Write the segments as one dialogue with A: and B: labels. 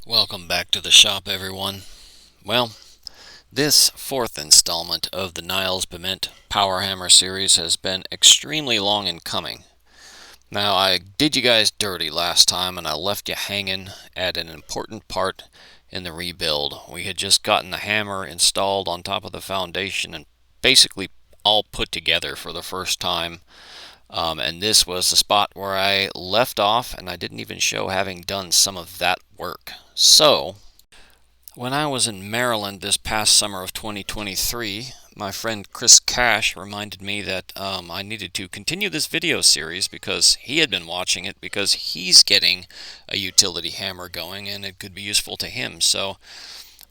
A: Welcome back to the shop, everyone. Well, this fourth installment of the Niles Bement Power Hammer series has been extremely long in coming. Now, I did you guys dirty last time and I left you hanging at an important part in the rebuild. We had just gotten the hammer installed on top of the foundation and basically all put together for the first time. And this was the spot where I left off, and I didn't even show having done some of that work. So, when I was in Maryland this past summer of 2023, my friend Chris Cash reminded me that I needed to continue this video series because he had been watching it because he's getting a utility hammer going and it could be useful to him. So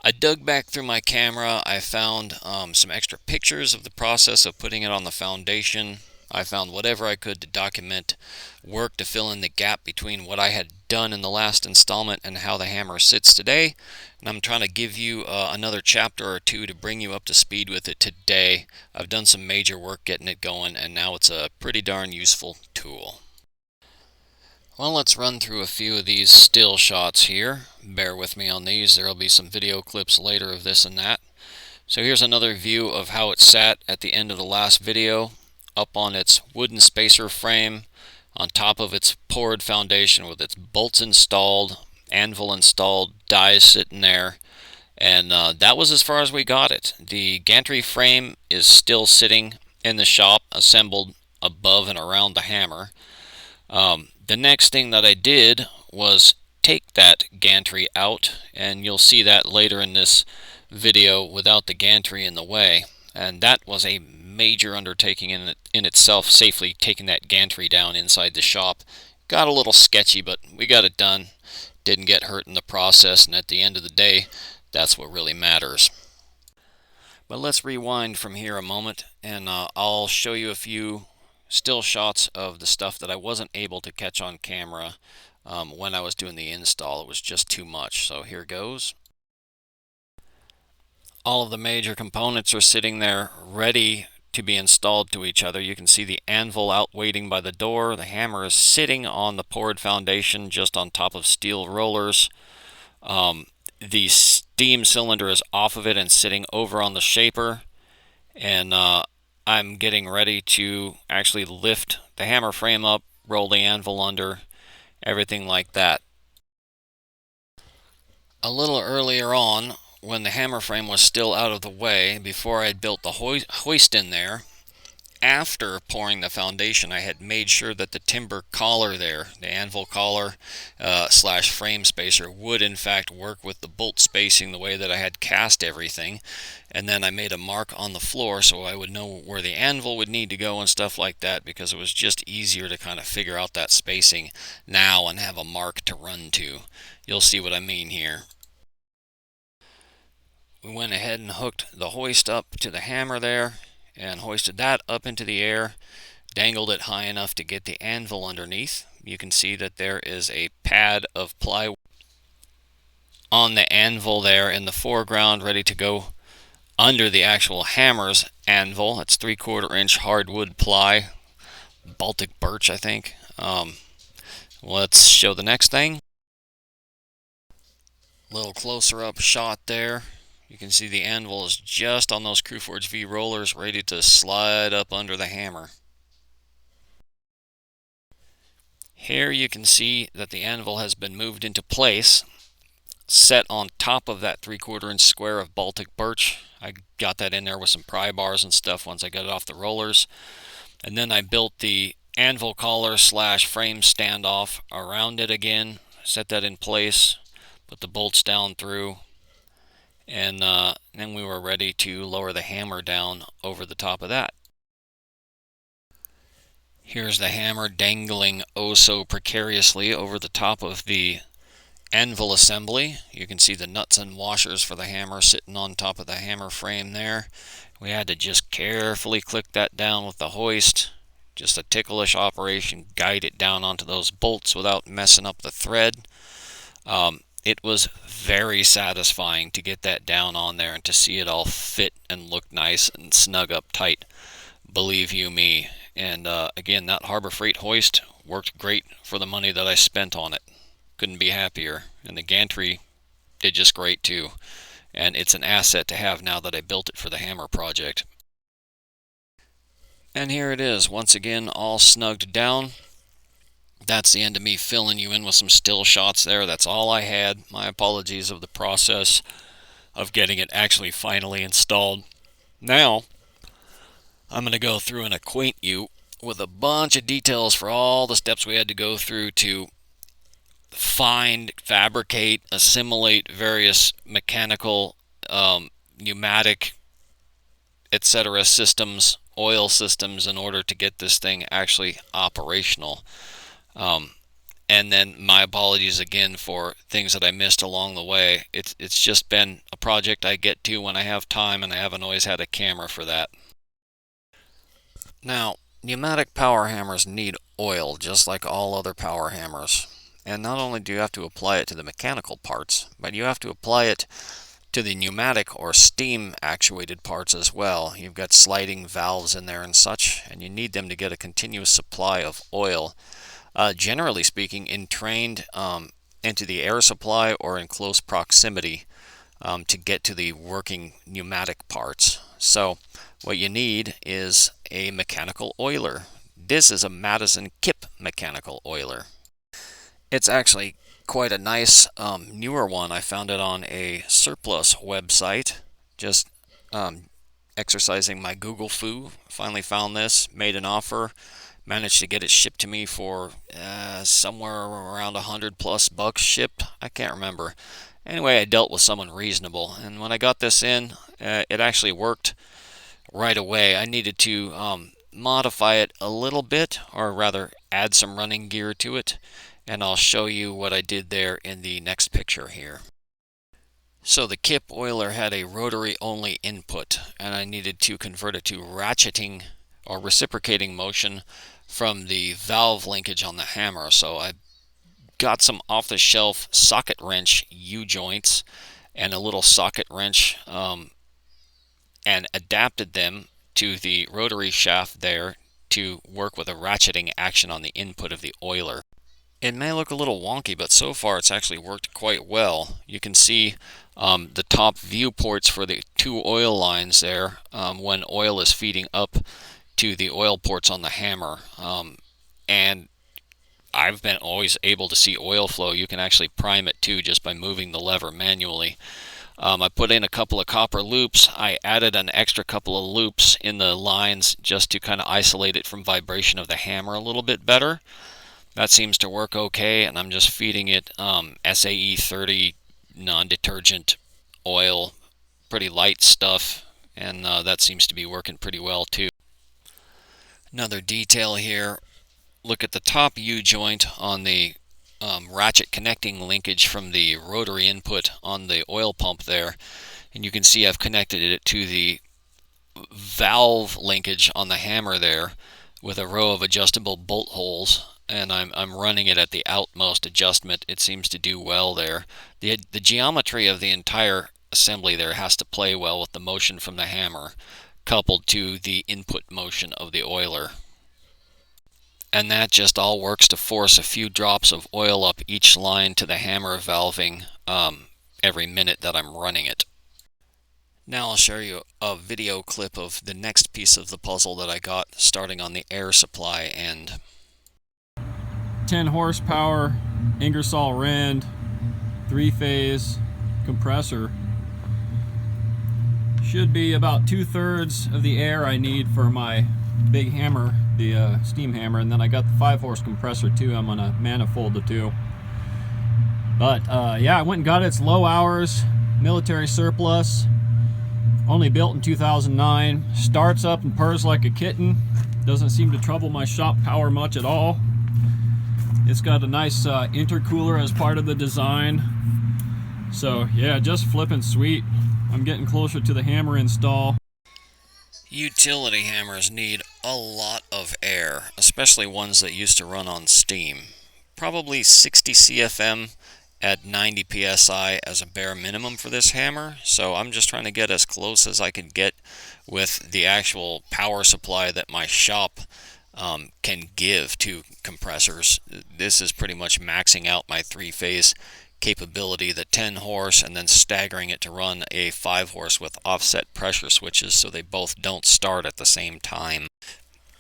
A: I dug back through my camera. I found some extra pictures of the process of putting it on the foundation. I found whatever I could to document work to fill in the gap between what I had done in the last installment and how the hammer sits today. And I'm trying to give you another chapter or two to bring you up to speed with it today. I've done some major work getting it going, and now it's a pretty darn useful tool. Well, let's run through a few of these still shots here. Bear with me on these. There will be some video clips later of this and that. So here's another view of how it sat at the end of the last video, up on its wooden spacer frame, on top of its poured foundation with its bolts installed, anvil installed, dies sitting there, and that was as far as we got it. The gantry frame is still sitting in the shop, assembled above and around the hammer. The next thing that I did was take that gantry out, and you'll see that later in this video without the gantry in the way, and that was a major undertaking in itself, safely taking that gantry down inside the shop. Got a little sketchy, but we got it done. Didn't get hurt in the process, and at the end of the day, that's what really matters. But let's rewind from here a moment, and I'll show you a few still shots of the stuff that I wasn't able to catch on camera when I was doing the install. It was just too much, so here goes. All of the major components are sitting there ready to be installed to each other. You can see the anvil out waiting by the door. The hammer is sitting on the poured foundation just on top of steel rollers. The steam cylinder is off of it and sitting over on the shaper, and I'm getting ready to actually lift the hammer frame up, roll the anvil under, everything like that. A little earlier on, when the hammer frame was still out of the way, before I had built the hoist in there, after pouring the foundation, I had made sure that the timber collar there, the anvil collar slash frame spacer, would in fact work with the bolt spacing the way that I had cast everything. And then I made a mark on the floor so I would know where the anvil would need to go and stuff like that, because it was just easier to kind of figure out that spacing now and have a mark to run to. You'll see what I mean here. We went ahead and hooked the hoist up to the hammer there and hoisted that up into the air, dangled it high enough to get the anvil underneath. You can see that there is a pad of plywood on the anvil there in the foreground, ready to go under the actual hammer's anvil. It's 3/4 inch hardwood ply, Baltic birch, I think. Let's show the next thing. A little closer up shot there. You can see the anvil is just on those Crewforge V rollers, ready to slide up under the hammer. Here you can see that the anvil has been moved into place, set on top of that 3/4 inch square of Baltic birch. I got that in there with some pry bars and stuff once I got it off the rollers. And then I built the anvil collar slash frame standoff around it again, set that in place, put the bolts down through, and then we were ready to lower the hammer down over the top of that. Here's the hammer dangling oh so precariously over the top of the anvil assembly. You can see the nuts and washers for the hammer sitting on top of the hammer frame there. We had to just carefully click that down with the hoist. Just a ticklish operation, guide it down onto those bolts without messing up the thread. It was very satisfying to get that down on there and to see it all fit and look nice and snug up tight, believe you me. And again, that Harbor Freight hoist worked great for the money that I spent on it. Couldn't be happier. And the gantry did just great too. And it's an asset to have now that I built it for the hammer project. And here it is, once again, all snugged down. That's the end of me filling you in with some still shots there. That's all I had. My apologies of the process of getting it actually finally installed. Now, I'm going to go through and acquaint you with a bunch of details for all the steps we had to go through to find, fabricate, assimilate various mechanical, pneumatic, etc. systems, oil systems in order to get this thing actually operational. And then my apologies again for things that I missed along the way. It's just been a project I get to when I have time, and I haven't always had a camera for that. Now, pneumatic power hammers need oil just like all other power hammers. And not only do you have to apply it to the mechanical parts, but you have to apply it to the pneumatic or steam actuated parts as well. You've got sliding valves in there and such, and you need them to get a continuous supply of oil. Generally speaking, entrained into the air supply or in close proximity to get to the working pneumatic parts. So what you need is a mechanical oiler. This is a Madison Kip mechanical oiler. It's actually quite a nice newer one. I found it on a surplus website. Just exercising my Google foo. Finally found this, made an offer, managed to get it shipped to me for somewhere around $100+ shipped. I can't remember. Anyway, I dealt with someone reasonable, and when I got this in, it actually worked right away. I needed to modify it a little bit, or rather add some running gear to it, and I'll show you what I did there in the next picture here. So the Kip oiler had a rotary only input, and I needed to convert it to ratcheting or reciprocating motion from the valve linkage on the hammer. So I got some off-the-shelf socket wrench U-joints and a little socket wrench and adapted them to the rotary shaft there to work with a ratcheting action on the input of the oiler. It may look a little wonky, but so far it's actually worked quite well. You can see the top viewports for the two oil lines there when oil is feeding up to the oil ports on the hammer. And I've been always able to see oil flow. You can actually prime it too just by moving the lever manually. I put in a couple of copper loops. I added an extra couple of loops in the lines just to kind of isolate it from vibration of the hammer a little bit better. That seems to work okay, and I'm just feeding it SAE 30 non-detergent oil, pretty light stuff, and that seems to be working pretty well too. Another detail here, look at the top U-joint on the ratchet connecting linkage from the rotary input on the oil pump there, and you can see I've connected it to the valve linkage on the hammer there with a row of adjustable bolt holes, and I'm running it at the outmost adjustment. It seems to do well there. The geometry of the entire assembly there has to play well with the motion from the hammer coupled to the input motion of the oiler. And that just all works to force a few drops of oil up each line to the hammer valving every minute that I'm running it. Now I'll show you a video clip of the next piece of the puzzle that I got starting on the air supply end.
B: 10 horsepower Ingersoll Rand 3-phase compressor. Should be about 2/3 of the air I need for my big hammer, the steam hammer, and then I got the 5-horse compressor too. I'm gonna manifold the two. But yeah, I went and got it. It's low hours, military surplus, only built in 2009. Starts up and purrs like a kitten. Doesn't seem to trouble my shop power much at all. It's got a nice intercooler as part of the design. So yeah, just flipping sweet. I'm getting closer to the hammer install.
A: Utility hammers need a lot of air, especially ones that used to run on steam. Probably 60 CFM at 90 PSI as a bare minimum for this hammer, so I'm just trying to get as close as I could get with the actual power supply that my shop can give to compressors. This is pretty much maxing out my 3-phase capability, the 10 horse, and then staggering it to run a 5 horse with offset pressure switches so they both don't start at the same time.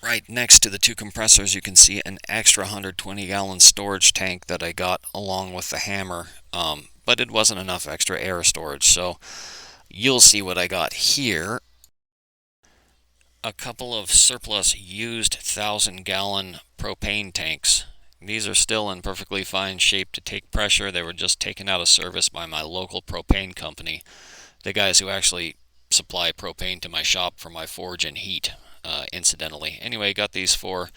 A: Right next to the two compressors you can see an extra 120-gallon storage tank that I got along with the hammer, but it wasn't enough extra air storage, so you'll see what I got here. A couple of surplus used 1,000-gallon propane tanks. These are still in perfectly fine shape to take pressure. They were just taken out of service by my local propane company, the guys who actually supply propane to my shop for my forge and heat, incidentally. Anyway, got these for,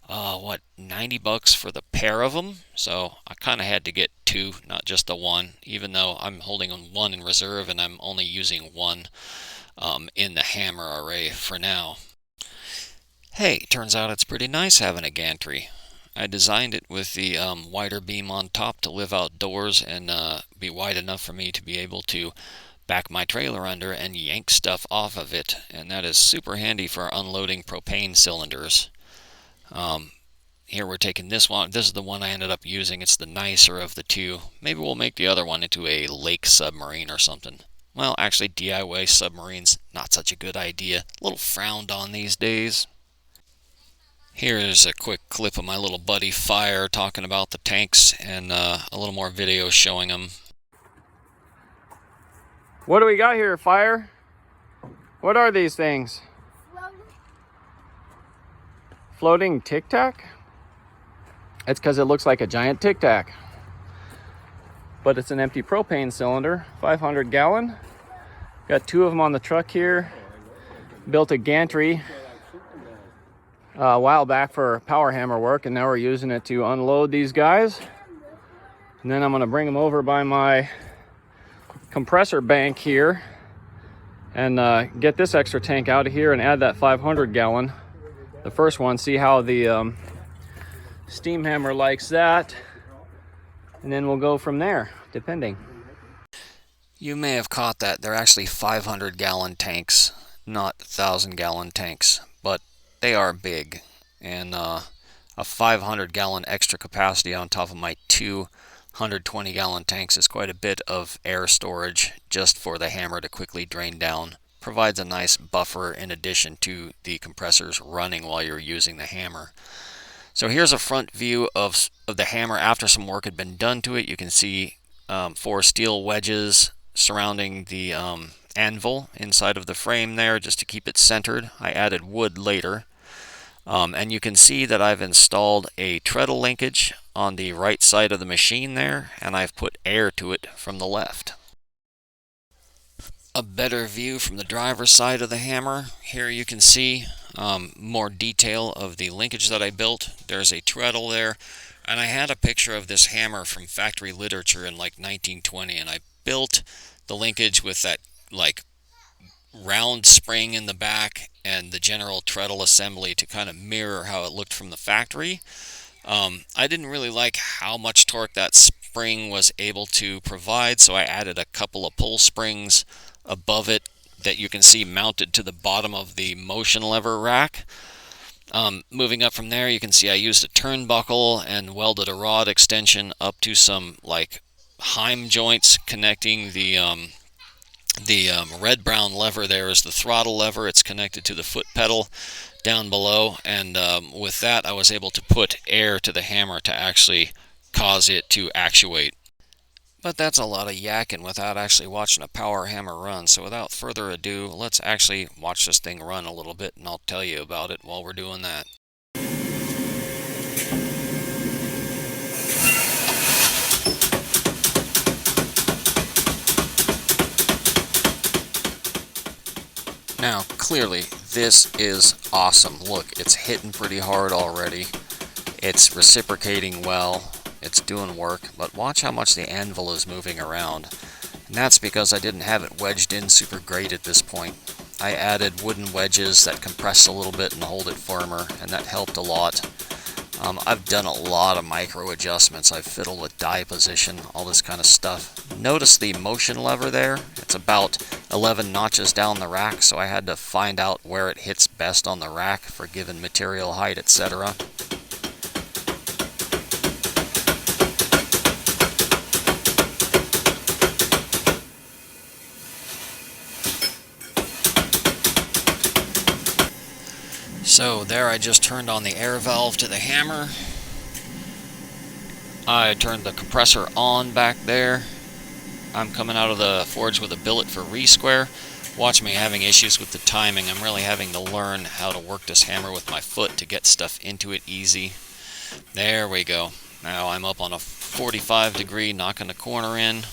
A: $90 for the pair of them, so I kind of had to get two, not just the one, even though I'm holding one in reserve and I'm only using one in the hammer array for now. Hey, turns out it's pretty nice having a gantry. I designed it with the wider beam on top to live outdoors and be wide enough for me to be able to back my trailer under and yank stuff off of it, and that is super handy for unloading propane cylinders. Here we're taking this one. This is the one I ended up using. It's the nicer of the two. Maybe we'll make the other one into a lake submarine or something. Well, actually, DIY submarines, not such a good idea. A little frowned on these days. Here's a quick clip of my little buddy Fire talking about the tanks and a little more video showing them.
B: What do we got here, Fire? What are these things? Floating Tic Tac? It's because it looks like a giant Tic Tac. But it's an empty propane cylinder, 500 gallon. Got two of them on the truck here. Built a gantry a while back for power hammer work, and now we're using it to unload these guys. And then I'm going to bring them over by my compressor bank here and get this extra tank out of here and add that 500 gallon. The first one, see how the steam hammer likes that, and then we'll go from there, depending.
A: You may have caught that. They're actually 500-gallon tanks, not 1,000-gallon tanks, but they are big, and a 500-gallon extra capacity on top of my 220-gallon tanks is quite a bit of air storage just for the hammer to quickly drain down. Provides a nice buffer in addition to the compressors running while you're using the hammer. So here's a front view of the hammer after some work had been done to it. You can see 4 steel wedges surrounding the anvil inside of the frame there just to keep it centered. I added wood later. And you can see that I've installed a treadle linkage on the right side of the machine there, and I've put air to it from the left. A better view from the driver's side of the hammer. Here you can see more detail of the linkage that I built. There's a treadle there, and I had a picture of this hammer from factory literature in like 1920, and I built the linkage with that like round spring in the back and the general treadle assembly to kind of mirror how it looked from the factory. I didn't really like how much torque that spring was able to provide, so I added a couple of pull springs above it that you can see mounted to the bottom of the motion lever rack. Moving up from there, you can see I used a turnbuckle and welded a rod extension up to some like heim joints connecting the red-brown lever there is the throttle lever. It's connected to the foot pedal down below, and with that I was able to put air to the hammer to actually cause it to actuate. But that's a lot of yakking without actually watching a power hammer run, so without further ado, let's actually watch this thing run a little bit, and I'll tell you about it while we're doing that. Now, clearly, this is awesome. Look, it's hitting pretty hard already. It's reciprocating well. It's doing work, but watch how much the anvil is moving around. And that's because I didn't have it wedged in super great at this point. I added wooden wedges that compress a little bit and hold it firmer, and that helped a lot. I've done a lot of micro adjustments. I've fiddled with die position, all this kind of stuff. Notice the motion lever there. It's about 11 notches down the rack, so I had to find out where it hits best on the rack for given material height, etc. So there, I just turned on the air valve to the hammer. I turned the compressor on back there. I'm coming out of the forge with a billet for re-square. Watch me having issues with the timing. I'm really having to learn how to work this hammer with my foot to get stuff into it easy. There we go. Now I'm up on a 45 degree, knocking the corner in.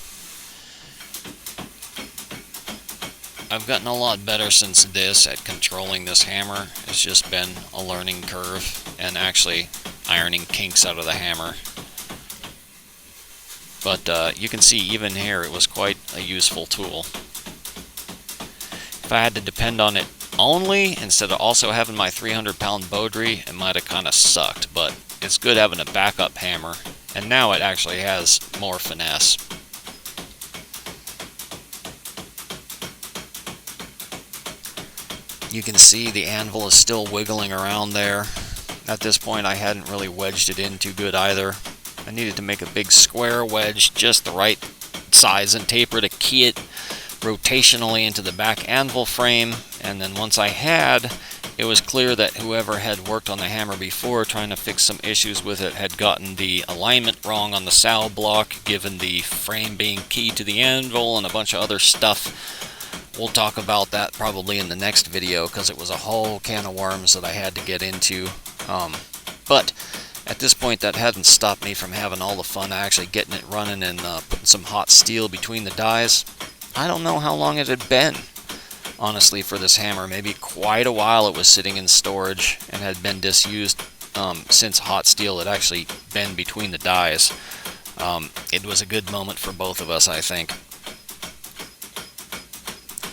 A: I've gotten a lot better since this at controlling this hammer. It's just been a learning curve and actually ironing kinks out of the hammer. But you can see even here it was quite a useful tool. If I had to depend on it only, instead of also having my 300-pound Baudry, it might have kind of sucked, but it's good having a backup hammer, and now it actually has more finesse. You can see the anvil is still wiggling around there. At this point I hadn't really wedged it in too good either. I needed to make a big square wedge, just the right size and taper to key it rotationally into the back anvil frame, and then once I had, it was clear that whoever had worked on the hammer before trying to fix some issues with it had gotten the alignment wrong on the sow block, given the frame being keyed to the anvil and a bunch of other stuff. We'll talk about that probably in the next video, because it was a whole can of worms that I had to get into. But at this point, that hadn't stopped me from having all the fun actually getting it running and putting some hot steel between the dies. I don't know how long it had been, honestly, for this hammer. Maybe quite a while it was sitting in storage and had been disused since hot steel had actually been between the dies. It was a good moment for both of us, I think.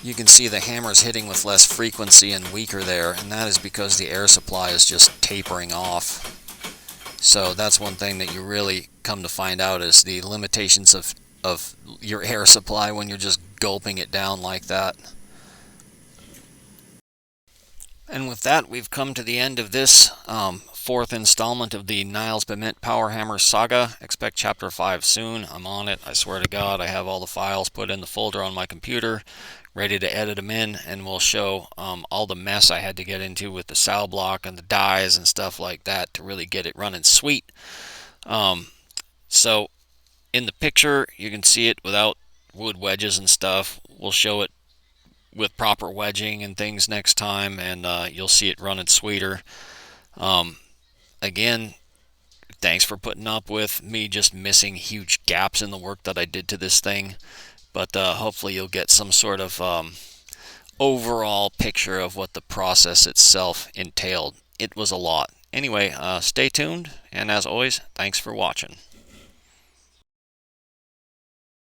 A: You can see the hammer's hitting with less frequency and weaker there, and that is because the air supply is just tapering off. So that's one thing that you really come to find out, is the limitations of your air supply when you're just gulping it down like that. And with that, we've come to the end of this fourth installment of the Niles Bement Power Hammer saga. Expect Chapter 5 soon. I'm on it. I swear to God, I have all the files put in the folder on my computer, ready to edit them in, and we'll show all the mess I had to get into with the sow block and the dies and stuff like that to really get it running sweet. So in the picture, you can see it without wood wedges and stuff. We'll show it with proper wedging and things next time, and you'll see it running sweeter. Again, thanks for putting up with me just missing huge gaps in the work that I did to this thing, but hopefully you'll get some sort of overall picture of what the process itself entailed. It was a lot. Anyway, stay tuned, and as always, thanks for watching.